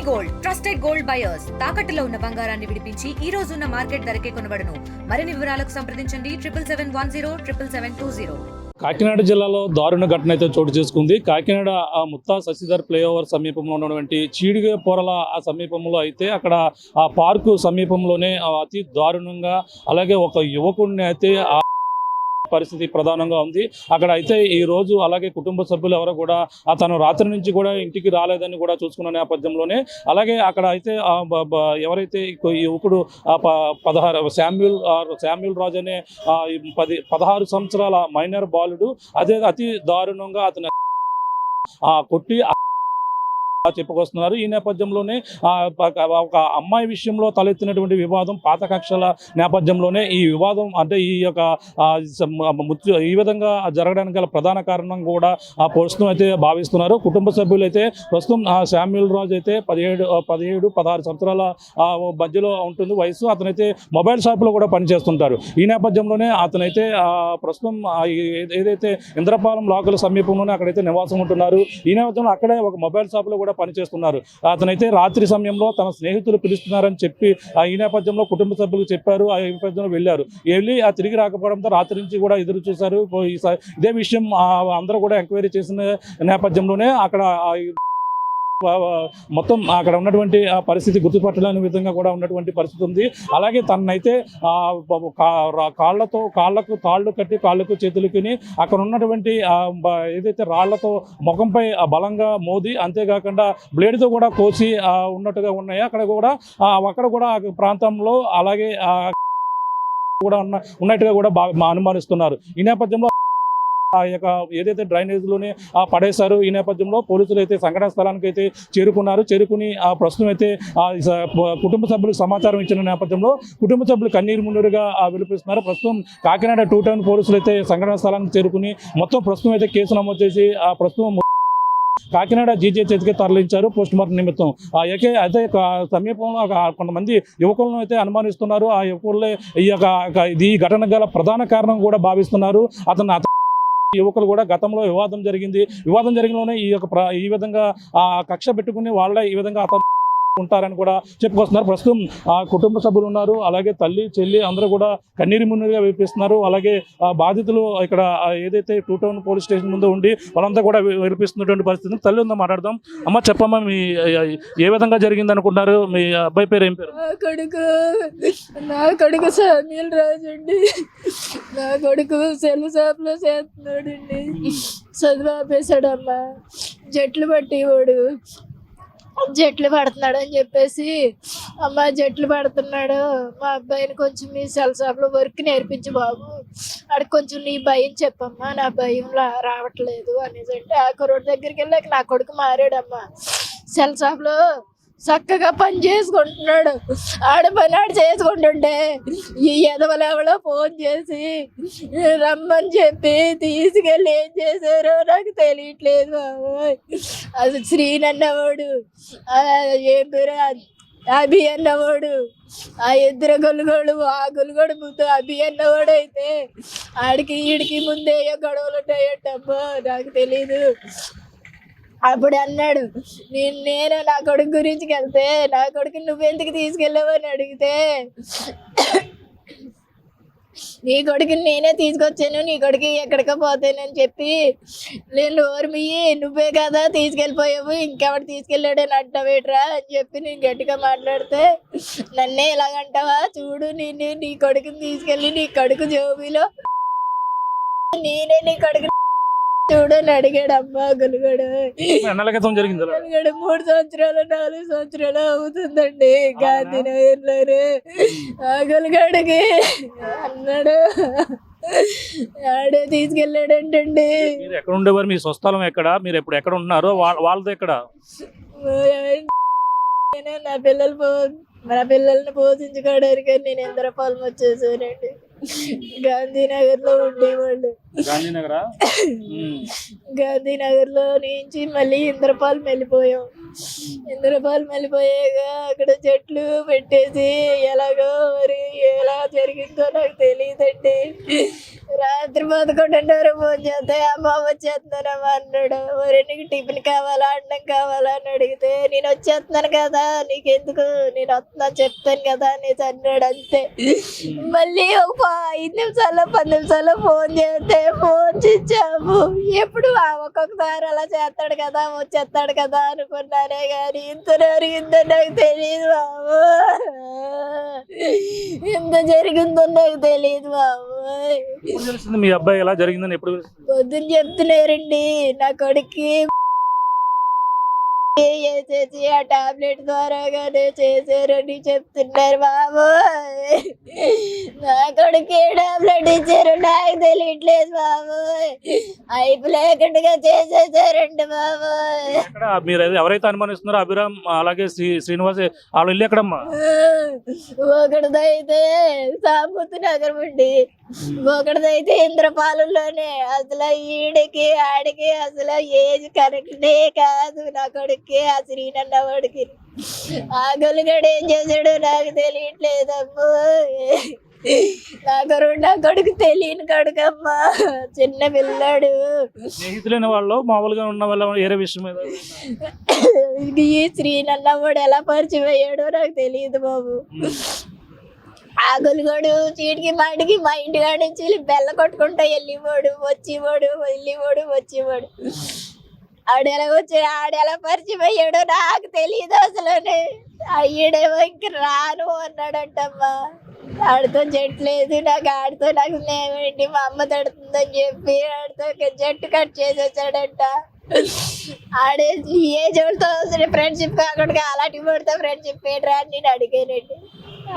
Gold trusted gold buyers తాకట్టులో ఉన్న బంగారాన్ని విడిపించి ఈ రోజు ఉన్న మార్కెట్ ధరకే కొనబడును. మరిన్ని వివరాలకు సంప్రదించండి 7771077720. కాకినాడ జిల్లాలో దారుణ ఘటన అయితే చోటు చేసుకుంది. కాకినాడ ముత్తా శశిధర్ ఫ్లైఓవర్ సమీపంలో ఉన్నటువంటి చీడిగే పొరల ఆ సమీపంలో అయితే అక్కడ ఆ పార్కు సమీపంలోనే అతి దారుణంగా అలాగే ఒక యువకుడిని అయితే పరిస్థితి ప్రధానంగా ఉంది. అక్కడ అయితే ఈ రోజు అలాగే కుటుంబ సభ్యులు ఎవరు కూడా తను రాత్రి నుంచి కూడా ఇంటికి రాలేదని కూడా చూసుకున్న నేపథ్యంలోనే అలాగే అక్కడ అయితే ఎవరైతే ఈ యువకుడు 16 శామ్యూల్ రాజు అనే 16 సంవత్సరాల మైనర్ బాలుడు అతి దారుణంగా అతను కొట్టి చెప్పుకొస్తున్నారు. ఈ నేపథ్యంలోనే ఒక అమ్మాయి విషయంలో తలెత్తినటువంటి వివాదం పాత కక్షల నేపథ్యంలోనే ఈ వివాదం అంటే ఈ యొక్క ఈ విధంగా జరగడానికి గల ప్రధాన కారణం కూడా ప్రస్తుతం అయితే భావిస్తున్నారు. కుటుంబ సభ్యులు అయితే ప్రస్తుతం శామ్యూల్ రాజు అయితే 16 సంవత్సరాల మధ్యలో ఉంటుంది వయసు. అతనైతే మొబైల్ షాప్లో కూడా పనిచేస్తుంటారు. ఈ నేపథ్యంలోనే అతనైతే ప్రస్తుతం ఏదైతే ఇంద్రపాలెం లాకుల సమీపంలోనే అక్కడైతే నివాసం ఉంటున్నారు. ఈ నేపథ్యంలో అక్కడే ఒక మొబైల్ షాప్లో కూడా పనిచేస్తున్నారు. అతనైతే రాత్రి సమయంలో తన స్నేహితులు పిలుస్తున్నారని చెప్పి ఈ నేపథ్యంలో కుటుంబ సభ్యులు చెప్పారు. ఆ నేపథ్యంలో వెళ్ళారు. వెళ్ళి తిరిగి రాకపోవడంతో రాత్రి నుంచి కూడా ఎదురు చూశారు. ఇదే విషయం అందరూ కూడా ఎంక్వైరీ చేసిన నేపథ్యంలోనే అక్కడ మొత్తం అక్కడ ఉన్నటువంటి పరిస్థితి గుర్తుపట్టలేని విధంగా కూడా ఉన్నటువంటి పరిస్థితి ఉంది. అలాగే తనైతే కాళ్ళకు తాళ్ళు కట్టి కాళ్ళకు చేతులకి అక్కడ ఉన్నటువంటి ఏదైతే రాళ్లతో ముఖంపై బలంగా మోది అంతేకాకుండా బ్లేడ్తో కూడా కోసి ఉన్నట్టుగా ఉన్నాయి. అక్కడ కూడా ప్రాంతంలో అలాగే కూడా ఉన్నట్టుగా కూడా అనుమానిస్తున్నారు. ఈ నేపథ్యంలో ఆ యొక్క ఏదైతే డ్రైనేజ్లోనే పడేశారు. ఈ నేపథ్యంలో పోలీసులు అయితే సంఘటన స్థలానికి అయితే చేరుకుని ప్రస్తుతం అయితే కుటుంబ సభ్యులకు సమాచారం ఇచ్చిన నేపథ్యంలో కుటుంబ సభ్యులు కన్నీరు మున్నీరుగా విలిపిస్తున్నారు. ప్రస్తుతం కాకినాడ 2 టౌన్ పోలీసులు అయితే సంఘటన స్థలానికి చేరుకుని మొత్తం ప్రస్తుతం అయితే కేసు నమోదు చేసి ప్రస్తుతం కాకినాడ జీజీహెచ్ అయితే తరలించారు పోస్ట్ మార్టం నిమిత్తం. అయితే సమీపంలో కొంతమంది యువకులను అయితే అనుమానిస్తున్నారు. ఆ యువకులే ఈ ఘటన గల ప్రధాన కారణం కూడా భావిస్తున్నారు. యువకులు కూడా గతంలో వివాదం జరిగినలోనే ఈ విధంగా కక్ష పెట్టుకుని వాళ్ళే ఈ విధంగా ఉంటారని కూడా చెప్పుకొస్తున్నారు. ప్రస్తుతం కుటుంబ సభ్యులు ఉన్నారు. అలాగే తల్లి చెల్లి అందరూ కూడా కన్నీరు మున్నీరుగా వినిపిస్తున్నారు. అలాగే బాధితులు ఇక్కడ ఏదైతే 2 టౌన్ పోలీస్ స్టేషన్ ముందు ఉండి వాళ్ళంతా కూడా వినిపిస్తున్నటువంటి పరిస్థితి. తల్లి ఉందో మాట్లాడదాం. అమ్మ చెప్పమ్మా, మీ ఏ విధంగా జరిగింది అనుకుంటున్నారు? మీ అబ్బాయి పేరు ఏం పేరు? నా కొడుకు శామ్యూల్ రాజు అండి. నా కొడుకు సెల్ షాప్ లో చేస్తున్నాడండి. చదువు ఆపేశాడమ్మా. జట్లు పడుతున్నాడు అని చెప్పేసి, అమ్మ జట్లు పడుతున్నాడు, మా అబ్బాయిని కొంచెం మీ సెల్ షాప్ లో వర్క్ నేర్పించు బాబు, అడికి కొంచెం నీ భయం చెప్పమ్మా, నా భయం రావట్లేదు అనేసి అంటే ఆ కుర్రోడి దగ్గరికి వెళ్ళాక నా కొడుకు మారాడమ్మా. సెల్ షాప్ లో చక్కగా పని చేసుకుంటున్నాడు. పని చేసుకుంటుంటే ఈ ఎదవలెవలో ఫోన్ చేసి రమ్మని చెప్పి తీసుకెళ్ళి ఏం చేశారో నాకు తెలియట్లేదు బాబోయ్. అది శ్రీన్ అన్నవాడు, ఏం పేరు అభి అన్నవాడు, ఆ ఇద్దరు గొలుగోడు ముందు అభి అన్నవాడు అయితే ఆడికి ఈడికి ముందే గొడవలు ఉంటాయటమ్మా, నాకు తెలీదు. అప్పుడు అన్నాడు, నేను నా కొడుకు గురించి వెళ్తే నా కొడుకు నువ్వెందుకు తీసుకెళ్ళావు అని అడిగితే, నీ కొడుకుని నేనే తీసుకొచ్చాను, నీ కొడుకు ఎక్కడికో పోతానని చెప్పి నేను ఓర్మియ్యి నువ్వే కదా తీసుకెళ్ళిపోయావు, ఇంకెవడు తీసుకెళ్ళాడని అంటావేట్రా అని చెప్పి నేను గట్టిగా మాట్లాడితే, నన్నే ఇలాగంటావా, చూడు నీ కొడుకుని తీసుకెళ్ళి నీ కొడుకు జోబీలో నేనే నీ కొడుకు చూడని అడిగాడు. అమ్మా గొలుగడు 3 సంవత్సరాలు 4 సంవత్సరాలు అవుతుందండి గాంధీనగర్లోనే. ఆ గొలుగడికి అన్నాడు, ఆడే తీసుకెళ్ళాడంటండి. ఎక్కడ ఉండేవారు? మీ స్వస్థలం ఎక్కడ? మీరు ఎప్పుడు ఎక్కడ ఉన్నారు? వాళ్ళది ఎక్కడ? నా పిల్లల్ని పోషించుకోవడానికి నేను ఇంద్రపాలెం వచ్చేసానండి. గాంధీనగర్ లో ఉండేవాళ్ళు. గాంధీనగర్ లో నుంచి మళ్ళీ ఇంద్రపాలెం వెళ్ళిపోయాం. ఇంద్రపాలెం వెళ్ళిపోయాక అక్కడ చెట్లు పెట్టేసి ఎలాగో మరి ఎలా జరిగిందో నాకు తెలియదండి. రాత్రి 11:30 ఫోన్ చేస్తే అమ్మ వచ్చేస్తున్నానమ్మా అన్నాడు. మరి నీకు టిఫిన్ కావాలా అన్నం కావాలా అని అడిగితే నేను వచ్చేస్తున్నాను కదా నీకెందుకు నేను వస్తున్నా చెప్తాను కదా అనేసి అన్నాడు. అంతే. మళ్ళీ ఒక 5 నిమిషాల్లో 10 నిమిషాల్లో ఫోన్ చేస్తే ఫోన్ ఇచ్చాము. ఎప్పుడు ఒక్కొక్కసారి అలా చేస్తాడు కదా వచ్చేస్తాడు కదా అనుకున్నానే కానీ ఇంత జరిగిందో నాకు తెలియదు బాబు. ఎంత జరిగిందో నాకు తెలియదు బాబు. తెలిసింది మీ అబ్బాయి ఎలా జరిగిందని ఎప్పుడు పొద్దున్న చెప్తున్నారండి నా కొడుక్కి చేసేసి ఆ టాబ్లెట్ ద్వారాగానే చేశారని చెప్తున్నారు బాబు. నా కొడుకు ఏ టాబ్లెట్ ఇచ్చారు నాకు తెలియట్లేదు బాబు. అయిపోలేకుండా చేసేసారండి బాబు. మీరు ఎవరైతే అనుమానిస్తున్నారో అభిరామ్ అలాగే శ్రీనివాస్ వాళ్ళు ఇల్లు ఎక్కడమ్మా? ఒకటిదైతే సాంబూత్ నగరం అండి, ఒకటిదైతే ఇంద్రపాలెంలోనే. అసలు ఈడికి ఆడికి అసలు ఏజ్ కరెక్టే కాదు నా కొడుకు. ఆ శ్రీనన్నవాడికి ఆ గొలుగడు ఏం చేశాడో నాకు తెలియట్లేదమ్మా. నా కొడుకు తెలియని కొడుకమ్మా, చిన్న పిల్లాడు. స్నేహితులైన వాళ్ళు మామూలుగా ఉన్న వాళ్ళ వేరే విషయం ఈ శ్రీనన్నవాడు ఎలా పరిచయం అయ్యాడో నాకు తెలియదు బాబు. ఆ గొలుగోడు చీటికి మాటికి మా ఇంటికాడ నుంచి బెల్ల కొట్టుకుంటా వెళ్ళిపోడు వచ్చేవాడు, వెళ్ళిపోడు వచ్చేవాడు. ఆడెలా పరిచయం అయ్యాడో నాకు తెలియదు అసలు. అయ్యాడేమో ఇంక రాను అన్నాడంటమ్మా. ఆడితో జట్లేదు నాకు, ఆడితో నాకు స్నేహమేంటి మా అమ్మ తడుతుందని చెప్పి ఆడితో జట్టు కట్ చేసేసాడంట. ఆడే ఏ జోడితో ఫ్రెండ్షిప్ కాకుండా అలాంటి వాడితో ఫ్రెండ్షిప్ ఏంట్రా అని నేను అడిగానండి.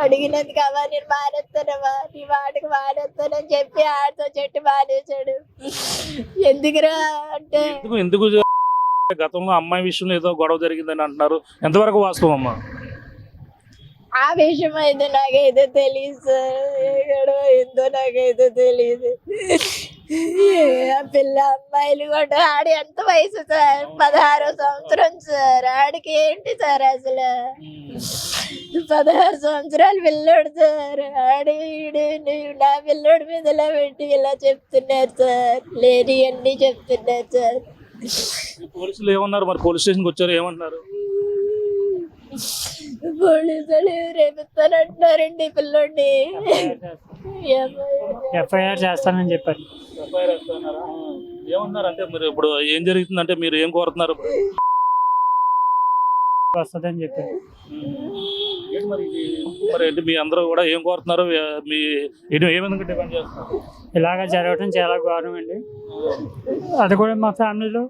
అడిగినందుకు అమ్మా నేను మానేస్తానమ్మా నీ మాటకు మానేస్తానని చెప్పి ఆడితో చెట్టు మానేశాడు. ఎందుకురా అంటే ఎందుకు గతంలో అమ్మాయి విషయంలో ఏదో గొడవ జరిగిందని అంటున్నారు, ఎంతవరకు వాస్తవం అమ్మా? ఆ విషయం అయితే నాకైతే తెలియదు సార్. ఏ గొడవ ఏందో నాకైతే తెలియదు. ఆ పిల్ల అమ్మాయిలు కూడా ఆడి ఎంత వయసు సార్? 16వ సంవత్సరం సార్. ఆడికి ఏంటి సార్ అసలు 16 సంవత్సరాలు పిల్లోడు సార్. ఆడి నా పిల్లోడి మీద ఇలా పెట్టి ఇలా చెప్తున్నారు సార్, లేని అన్ని చెప్తున్నారు సార్. పోలీసులు ఏమన్నారు మరి? పోలీస్ స్టేషన్కి వచ్చారు, ఏమంటున్నారు? పోలీసులు రేపిస్తానంటున్నారండి పిల్లోడిని. ఎఫ్ఐఆర్ చేస్తానని చెప్పారు. ఏమన్నారు అంటే మీరు ఇప్పుడు ఏం జరుగుతుందంటే మీరు ఏం కోరుతున్నారు? వస్తుందని చెప్పారు. మరి ఏంటి మీ అందరూ కూడా ఏం కోరుతున్నారు? మీ ఏమైనా డిమాండ్ చేస్తున్నారు? ఇలాగ జరగడం చాలా ఘోరం అండి. అది కూడా మా ఫ్యామిలీలో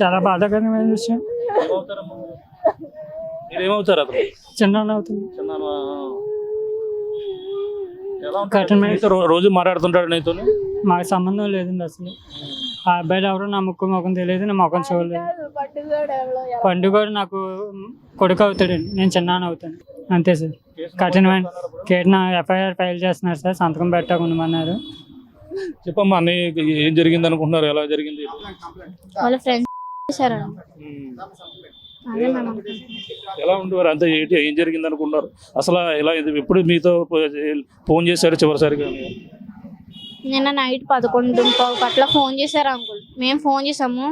చాలా బాధాకరమైన విషయం. మీరేమవుతారు? అతను చిన్న అవుతుంది. రోజు మాట్లాడుతుంటాడు నీతో? మాకు సంబంధం లేదండి అసలు. ఆ అబ్బాయిలు ఎవరు నా ముఖం తెలియదు, నా ముఖం చూడలేదు. పండుగ నాకు కొడుకు అవుతాడండి, నేను చిన్నాన్న అవుతాను అంతే సార్. కఠినమైన కేటన ఎఫ్ఐఆర్ ఫైల్ చేస్తున్నారు సార్, సంతకం పెట్టకుండామన్నారు. చెప్పమ్మా అన్నీ ఏం జరిగింది అనుకుంటున్నారు? ఎలా జరిగింది? వాళ్ళ ఫ్రెండ్స్ ఎలా ఉండేవారు అంతే? ఏం జరిగింది అనుకుంటున్నారు అసలు? ఎలా ఎప్పుడు మీతో ఫోన్ చేశారు చివరిసారిగా? నిన్న నైట్ 11:15 అట్లా ఫోన్ చేశారు అంకుల్. మేము ఫోన్ చేసాము.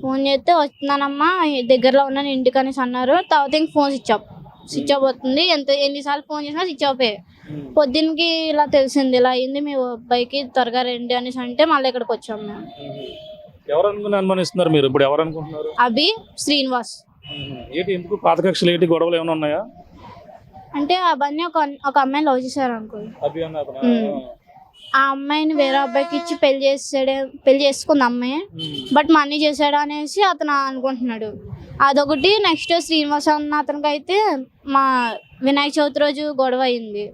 ఫోన్ చేస్తే వస్తున్నానమ్మా దగ్గరలో ఉన్నాను ఇంటికి అనేసి అన్నారు. తర్వాత ఇంక ఫోన్ స్విచ్ ఆఫ్ అవుతుంది. ఎన్నిసార్లు ఫోన్ చేసినా స్విచ్ ఆఫ్. పొద్దున్నకి ఇలా తెలిసింది, ఇలా అయింది మీ అబ్బాయికి, త్వరగా రండి అనేసి అంటే మళ్ళీ ఇక్కడికి వచ్చాము మేము. ఎవరు అనుమానిస్తున్నారు మీరు ఇప్పుడు? ఎవరు అనుకుంటున్నారు? అభి, శ్రీనివాస్. ఏంటి ఎందుకు పాత కక్షలు ఏంటి? గొడవలు ఏమైనా ఉన్నాయా? అంటే అవన్నీ ఒక అమ్మాయిని లవ్ చేశారు అంకుల్. అభి అన్న ఆ అమ్మాయిని వేరే అబ్బాయికి ఇచ్చి పెళ్లి చేసుకుంది అమ్మాయి. బట్ మనీ చేశాడు అనేసి అతను అనుకుంటున్నాడు. అదొకటి. నెక్స్ట్ శ్రీనివాస్ అన్న అతనికి అయితే మా వినాయక చవితి రోజు గొడవ అయింది.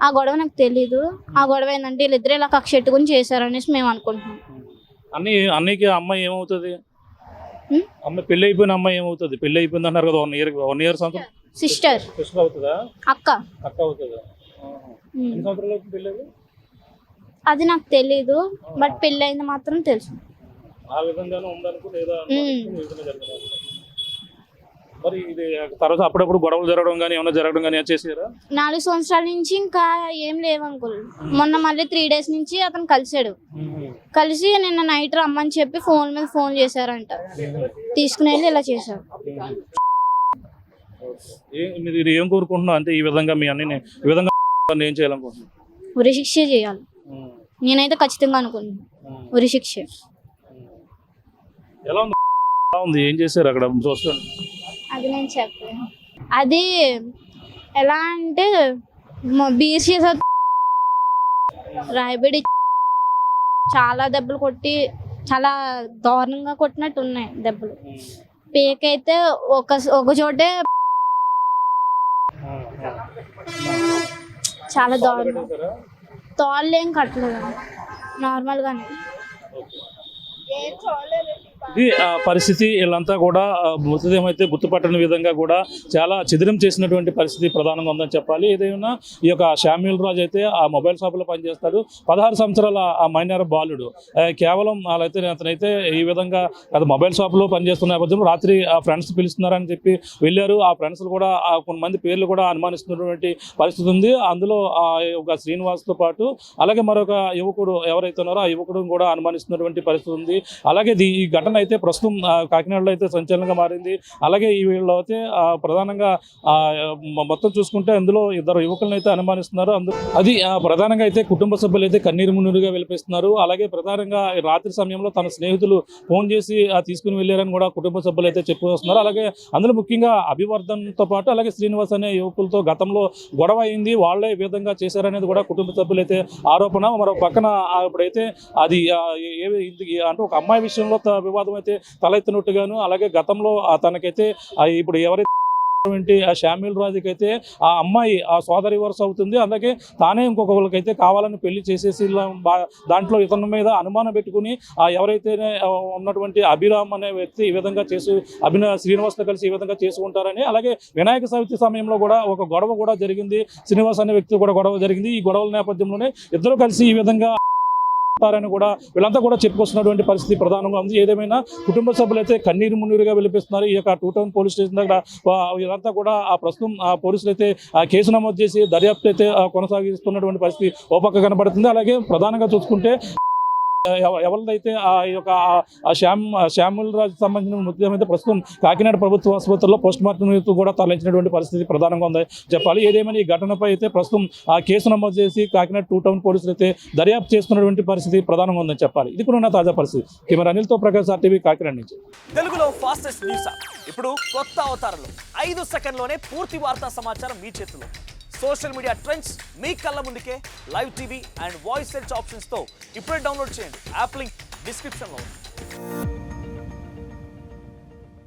ఆ గొడవ నాకు తెలీదు. ఆ గొడవ ఏంటంటే వీళ్ళిద్దరు ఇలా కక్ష పెట్టుకుని చేశారు అనేసి మేము అనుకుంటున్నాం. అన్నయ్యకి అమ్మాయి ఏమవుతుంది? అమ్మాయి పెళ్లి అయిపోయిన అమ్మాయి ఏమవుతుంది? పెళ్లి అయిపోయింది అన్నారు కదా, 1 ఇయర్ సంవత్సరం. సిస్టర్ అవుతుందా? అక్క అవుతుందా? ఎన్ని సంవత్సరాలు అవుతుంది పెళ్ళి? అది నాకు తెలీదు, బట్ పెళ్ళయింది మాత్రం తెలుసు. ఆ విధంగానే ఉందనుకో లేదా మ్మ్. ఈ విధంగా జరగడం. మరి ఇది తర్వాత అప్పుడప్పుడు గొడవలు జరగడం కానీ ఏమైనా జరగడం కానీ చేసారా? 4 సంవత్సరాల నుంచి ఇంకా ఏం లేవు అంకుల్. మొన్న మళ్ళీ 3 days నుంచి అతను కలిసాడు. కలిసి నిన్న నైట్ రమ్మని చెప్పి ఫోన్ మీద ఫోన్ చేశారంట. తీసుకుని వెళ్ళి ఇలా చేశారు. మీరు ఏం కోరుకుంటున్నా అంటే ఈ విధంగా మీ అన్ని ఈ విధంగా ఏం చేయాలనుకుంటున్నాను? ఉరి శిక్ష చేయాలి నేనైతే ఖచ్చితంగా అనుకుంటున్నాను. ఉరి శిక్ష. ఎలా ఉంది? ఎలా ఉంది? ఏం చేశారు అక్కడ చూసుకోండి. అది నేను చెప్పలేను. అది ఎలా అంటే బీసీ రాయబడి చాలా దెబ్బలు కొట్టి చాలా దారుణంగా కొట్టినట్టు ఉన్నాయి దెబ్బలు. పేకైతే ఒక చోటే చాలా దారుణం. తాళ్ళు ఏం కట్టలేదు, నార్మల్గానే. ఇది పరిస్థితి. వీళ్ళంతా కూడా మృతదేహం అయితే గుర్తుపట్టని విధంగా కూడా చాలా చెదిరం చేసినటువంటి పరిస్థితి ప్రధానంగా ఉందని చెప్పాలి. ఏదైనా ఈ యొక్క శామ్యూల్ రాజు అయితే ఆ మొబైల్ షాపులో పనిచేస్తాడు. 16 సంవత్సరాల ఆ మైనర్ బాలుడు. కేవలం అతనైతే ఈ విధంగా అది మొబైల్ షాపులో పనిచేస్తున్న నేపథ్యంలో రాత్రి ఆ ఫ్రెండ్స్ పిలుస్తున్నారని చెప్పి వెళ్ళారు. ఆ ఫ్రెండ్స్ కూడా కొంతమంది పేర్లు కూడా అనుమానిస్తున్నటువంటి పరిస్థితి ఉంది. అందులో ఒక శ్రీనివాస్తో పాటు అలాగే మరొక యువకుడు ఎవరైతే ఉన్నారో ఆ యువకుడు కూడా అనుమానిస్తున్నటువంటి పరిస్థితి ఉంది. అలాగే ఈ ఘటన అయితే ప్రస్తుతం కాకినాడలో అయితే సంచలనంగా మారింది. అలాగే ఈ వీళ్ళు అయితే ప్రధానంగా మొత్తం చూసుకుంటే అందులో 2 యువకులను అయితే అనుమానిస్తున్నారు. అది ప్రధానంగా అయితే కుటుంబ సభ్యులు అయితే కన్నీరు మున్నీరుగా వెలిపిస్తున్నారు. అలాగే ప్రధానంగా రాత్రి సమయంలో తన స్నేహితులు ఫోన్ చేసి తీసుకుని వెళ్ళారని కూడా కుటుంబ సభ్యులు అయితే చెప్పుకొస్తున్నారు. అలాగే అందులో ముఖ్యంగా అభివర్ధన్తో పాటు అలాగే శ్రీనివాస్ అనే యువకులతో గతంలో గొడవ అయింది, వాళ్ళే ఈ విధంగా చేశారనేది కూడా కుటుంబ సభ్యులు అయితే ఆరోపణ. మరో పక్కన ఇప్పుడైతే అది అంటే ఒక అమ్మాయి విషయంలో వివాదం అయితే తలెత్తినట్టుగాను, అలాగే గతంలో తనకైతే ఇప్పుడు ఎవరైతే ఆ శామ్యూల్ రాజుకి అయితే ఆ అమ్మాయి ఆ సోదరి వరుస అవుతుంది. అలాగే తానే ఇంకొకరికైతే కావాలని పెళ్లి చేసేసి దాంట్లో ఇతని మీద అనుమానం పెట్టుకుని ఎవరైతే ఉన్నటువంటి అభిరామ్ అనే వ్యక్తి ఈ విధంగా శ్రీనివాస్తో కలిసి ఈ విధంగా చేసుకుంటారని, అలాగే వినాయక చవితి సమయంలో కూడా ఒక గొడవ కూడా జరిగింది. శ్రీనివాస్ అనే వ్యక్తి కూడా గొడవ జరిగింది. ఈ గొడవల నేపథ్యంలోనే ఇద్దరు కలిసి ఈ విధంగా అని కూడా వీళ్ళంతా కూడా చెప్పుకొస్తున్నటువంటి పరిస్థితి ప్రధానంగా ఉంది. ఏదేమైనా కుటుంబ సభ్యులు అయితే కన్నీరు మున్నీరుగా వెలిపిస్తున్నారు. ఈ యొక్క 2 టౌన్ పోలీస్ స్టేషన్ దగ్గర వీళ్ళంతా కూడా ప్రస్తుతం పోలీసులు అయితే కేసు నమోదు చేసి దర్యాప్తు అయితే కొనసాగిస్తున్నటువంటి పరిస్థితి ఓ పక్క కనబడుతుంది. అలాగే ప్రధానంగా చూసుకుంటే ఎవరిదైతే ఆ యొక్క శామ్యూల్ రాజు సంబంధించిన మృతదేహం అయితే ప్రస్తుతం కాకినాడ ప్రభుత్వ ఆసుపత్రిలో పోస్ట్ మార్టం కూడా తరలించినటువంటి పరిస్థితి ప్రధానంగా ఉంది చెప్పాలి. ఏదేమైనా ఈ ఘటనపై అయితే ప్రస్తుతం కేసు నమోదు చేసి కాకినాడ 2 టౌన్ పోలీసులు అయితే దర్యాప్తు చేస్తున్నటువంటి పరిస్థితి ప్రధానంగా ఉందని చెప్పాలి. ఇది కూడా ఉన్న తాజా పరిస్థితి. కెమెరా అనిల్తో ప్రకాష్ RTV కాకినాడ నుంచి. తెలుగులో ఫాస్టెస్ట్ న్యూస్ ఇప్పుడు కొత్త అవతారంలో 5 సెకండ్లోనే పూర్తి వార్తా సమాచారం మీ చేతిలో. సోషల్ మీడియా ట్రెండ్స్ మీ కళ్ళ ముందుకే live TV and voice search ఆప్షన్స్తో ఇప్పుడే డౌన్లోడ్ చేయండి. యాప్ లింక్ డిస్క్రిప్షన్లో ఉంది.